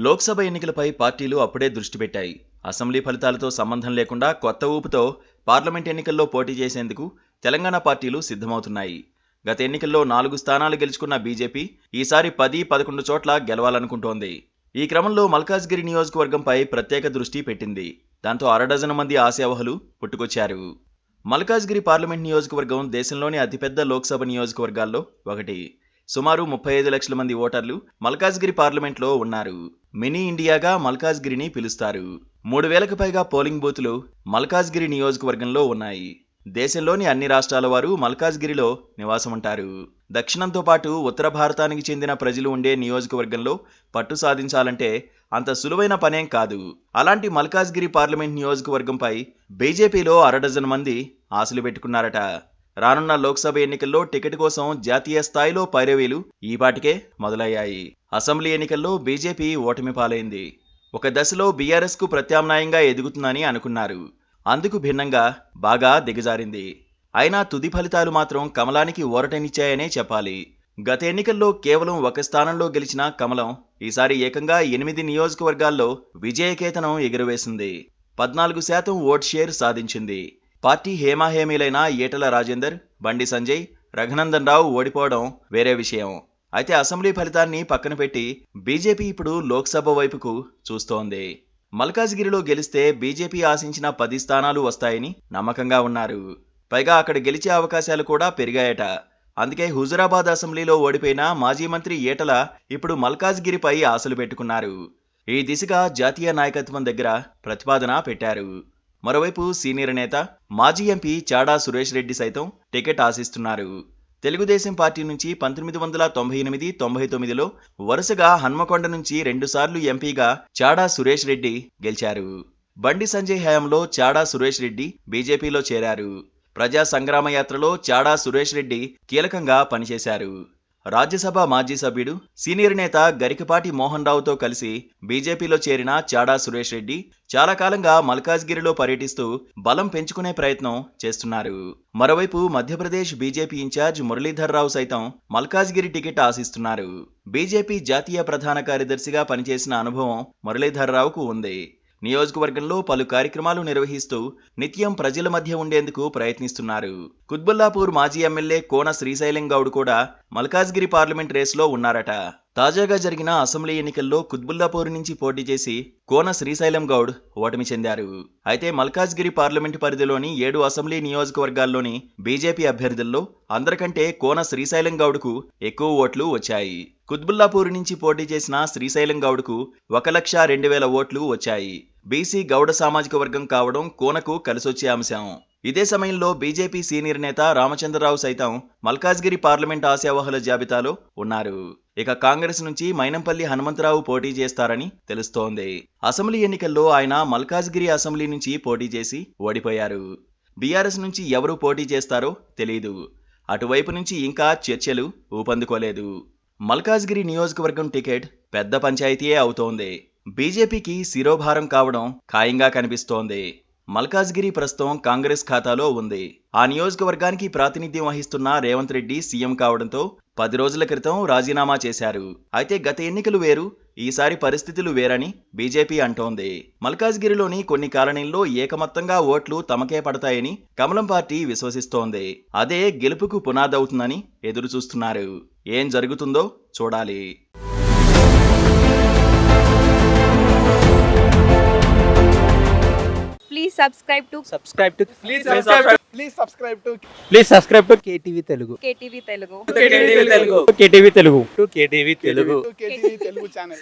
లోక్సభ ఎన్నికలపై పార్టీలు అప్పుడే దృష్టి పెట్టాయి. అసెంబ్లీ ఫలితాలతో సంబంధం లేకుండా కొత్త ఊపుతో పార్లమెంట్ ఎన్నికల్లో పోటీ చేసేందుకు తెలంగాణ పార్టీలు సిద్ధమవుతున్నాయి. గత ఎన్నికల్లో 4 స్థానాలు గెలుచుకున్న బీజేపీ ఈసారి 10-11 చోట్ల గెలవాలనుకుంటోంది. ఈ క్రమంలో మల్కాజ్గిరి నియోజకవర్గంపై ప్రత్యేక దృష్టి పెట్టింది. దాంతో అరడజను మంది ఆశావహులు పుట్టుకొచ్చారు. మల్కాజ్గిరి పార్లమెంట్ నియోజకవర్గం దేశంలోని అతిపెద్ద లోక్సభ నియోజకవర్గాల్లో ఒకటి. సుమారు 35 లక్షల మంది ఓటర్లు మల్కాజ్గిరి పార్లమెంట్లో ఉన్నారు. మినీ ఇండియాగా మల్కాజ్గిరిని పిలుస్తారు. 3000కు పైగా పోలింగ్ బూతులు మల్కాజ్గిరి నియోజకవర్గంలో ఉన్నాయి. దేశంలోని అన్ని రాష్ట్రాల వారు మల్కాజ్గిరిలో నివాసం ఉంటారు. దక్షిణంతో పాటు ఉత్తర భారతానికి చెందిన ప్రజలు ఉండే నియోజకవర్గంలో పట్టు సాధించాలంటే అంత సులువైన పనేం కాదు. అలాంటి మల్కాజ్గిరి పార్లమెంట్ నియోజకవర్గంపై బీజేపీలో అరడజను మంది ఆశలు పెట్టుకున్నారట. రానున్న లోక్సభ ఎన్నికల్లో టికెట్ కోసం జాతీయ స్థాయిలో పైరవీలు ఈపాటికే మొదలయ్యాయి. అసెంబ్లీ ఎన్నికల్లో బీజేపీ ఓటమి పాలైంది. ఒక దశలో బీఆర్ఎస్కు ప్రత్యామ్నాయంగా ఎదుగుతుందని అనుకున్నారు. అందుకు భిన్నంగా బాగా దిగజారింది. అయినా తుది ఫలితాలు మాత్రం కమలానికి ఊరటనిచ్చాయనే చెప్పాలి. గత ఎన్నికల్లో కేవలం ఒక స్థానంలో గెలిచిన కమలం ఈసారి ఏకంగా 8 నియోజకవర్గాల్లో విజయకేతనం ఎగురవేసింది. 14% ఓట్ షేర్ సాధించింది. పార్టీ హేమాహేమీలైన ఈటల రాజేందర్, బండి సంజయ్, రఘునందన్ రావు ఓడిపోవడం వేరే విషయం. అయితే అసెంబ్లీ ఫలితాన్ని పక్కన పెట్టి బీజేపీ ఇప్పుడు లోక్సభ వైపుకు చూస్తోంది. మల్కాజ్గిరిలో గెలిస్తే బీజేపీ ఆశించిన 10 స్థానాలు వస్తాయని నమ్మకంగా ఉన్నారు. పైగా అక్కడ గెలిచే అవకాశాలు కూడా పెరిగాయట. అందుకే హుజురాబాద్ అసెంబ్లీలో ఓడిపోయిన మాజీ మంత్రి ఈటల ఇప్పుడు మల్కాజ్గిరిపై ఆశలు పెట్టుకున్నారు. ఈ దిశగా జాతీయ నాయకత్వం దగ్గర ప్రతిపాదన పెట్టారు. మరోవైపు సీనియర్ నేత మాజీ ఎంపీ చాడా సురేష్ రెడ్డి సైతం టికెట్ ఆశిస్తున్నారు. తెలుగుదేశం పార్టీ నుంచి 1998-99లో వరుసగా హన్మకొండ నుంచి 2 సార్లు ఎంపీగా చాడా సురేష్ రెడ్డి గెలిచారు. బండి సంజయ్ హయాంలో చాడా సురేష్ రెడ్డి బీజేపీలో చేరారు. ప్రజా సంగ్రామ యాత్రలో చాడా సురేష్ రెడ్డి కీలకంగా పనిచేశారు. రాజ్యసభ మాజీ సభ్యుడు సీనియర్ నేత గరికపాటి మోహన్ రావుతో కలిసి బీజేపీలో చేరిన చాడా సురేష్ రెడ్డి చాలా కాలంగా మల్కాజ్గిరిలో పర్యటిస్తూ బలం పెంచుకునే ప్రయత్నం చేస్తున్నారు. మరోవైపు మధ్యప్రదేశ్ బీజేపీ ఇన్ఛార్జ్ మురళీధర్ రావు సైతం మల్కాజ్గిరి టికెట్ ఆశిస్తున్నారు. బీజేపీ జాతీయ ప్రధాన కార్యదర్శిగా పనిచేసిన అనుభవం మురళీధర్ రావుకు ఉంది. నియోజకవర్గంలో పలు కార్యక్రమాలు నిర్వహిస్తూ నిత్యం ప్రజల మధ్య ఉండేందుకు ప్రయత్నిస్తున్నారు. కుత్బుల్లాపూర్ మాజీ ఎమ్మెల్యే కోన శ్రీశైలం గౌడ్ కూడా మల్కాజ్గిరి పార్లమెంట్ రేసులో ఉన్నారట. తాజాగా జరిగిన అసెంబ్లీ ఎన్నికల్లో కుత్బుల్లాపూర్ నుంచి పోటీ చేసి కోన శ్రీశైలం గౌడ్ ఓటమి చెందారు. అయితే మల్కాజ్గిరి పార్లమెంటు పరిధిలోని 7 అసెంబ్లీ నియోజకవర్గాల్లోని బీజేపీ అభ్యర్థుల్లో అందరికంటే కోన శ్రీశైలం గౌడ్కు ఎక్కువ ఓట్లు వచ్చాయి. కుత్బుల్లాపూర్ నుంచి పోటీ చేసిన శ్రీశైలం గౌడ్కు 1,02,000 ఓట్లు వచ్చాయి. బీసీ గౌడ సామాజిక వర్గం కావడం కోనకు కలిసొచ్చే అంశం. ఇదే సమయంలో బీజేపీ సీనియర్ నేత రామచంద్రరావు సైతం మల్కాజ్గిరి పార్లమెంట్ ఆశావహుల జాబితాలో ఉన్నారు. ఇక కాంగ్రెస్ నుంచి మైనంపల్లి హనుమంతరావు పోటీ చేస్తారని తెలుస్తోంది. అసెంబ్లీ ఎన్నికల్లో ఆయన మల్కాజ్గిరి అసెంబ్లీ నుంచి పోటీ చేసి ఓడిపోయారు. బీఆర్ఎస్ నుంచి ఎవరు పోటీ చేస్తారో తెలీదు. అటువైపు నుంచి ఇంకా చర్చలు ఊపందుకోలేదు. మల్కాజ్గిరి నియోజకవర్గం టికెట్ పెద్ద పంచాయతీయే అవుతోంది. బీజేపీకి శిరోభారం కావడం ఖాయంగా కనిపిస్తోంది. మల్కాజ్గిరి ప్రస్తుతం కాంగ్రెస్ ఖాతాలో ఉంది. ఆ నియోజకవర్గానికి ప్రాతినిధ్యం వహిస్తున్న రేవంత్ రెడ్డి సీఎం కావడంతో 10 రోజుల క్రితం రాజీనామా చేశారు. అయితే గత ఎన్నికలు వేరు, ఈసారి పరిస్థితులు వేరని బీజేపీ అంటోంది. మల్కాజ్గిరిలోని కొన్ని కాలనీల్లో ఏకమొత్తంగా ఓట్లు తమకే పడతాయని కమలం పార్టీ విశ్వసిస్తోంది. అదే గెలుపుకు పునాదవుతుందని ఎదురు చూస్తున్నారు. ఏం జరుగుతుందో చూడాలి. Please subscribe to KTV Telugu. KTV Telugu. KTV Telugu channel.